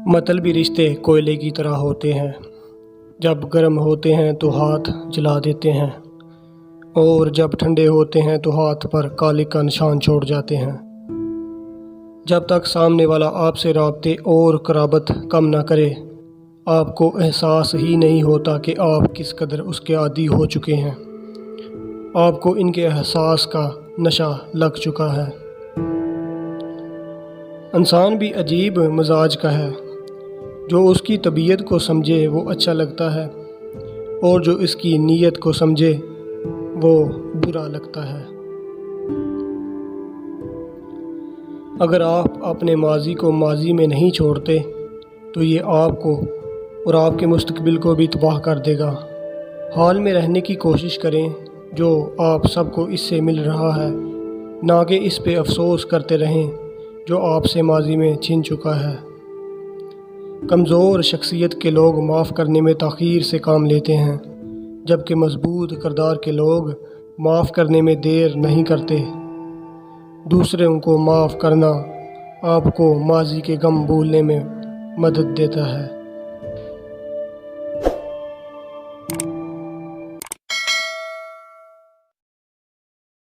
مطلبی رشتے کوئلے کی طرح ہوتے ہیں، جب گرم ہوتے ہیں تو ہاتھ جلا دیتے ہیں اور جب ٹھنڈے ہوتے ہیں تو ہاتھ پر کالے کا نشان چھوڑ جاتے ہیں۔ جب تک سامنے والا آپ سے رابطے اور قرابت کم نہ کرے، آپ کو احساس ہی نہیں ہوتا کہ آپ کس قدر اس کے عادی ہو چکے ہیں۔ آپ کو ان کے احساس کا نشہ لگ چکا ہے۔ انسان بھی عجیب مزاج کا ہے، جو اس کی طبیعت کو سمجھے وہ اچھا لگتا ہے اور جو اس کی نیت کو سمجھے وہ برا لگتا ہے۔ اگر آپ اپنے ماضی کو ماضی میں نہیں چھوڑتے تو یہ آپ کو اور آپ کے مستقبل کو بھی تباہ کر دے گا۔ حال میں رہنے کی کوشش کریں جو آپ سب کو اس سے مل رہا ہے، نہ کہ اس پہ افسوس کرتے رہیں جو آپ سے ماضی میں چھن چکا ہے۔ کمزور شخصیت کے لوگ معاف کرنے میں تاخیر سے کام لیتے ہیں، جبکہ مضبوط کردار کے لوگ معاف کرنے میں دیر نہیں کرتے۔ دوسروں کو معاف کرنا آپ کو ماضی کے غم بھولنے میں مدد دیتا ہے۔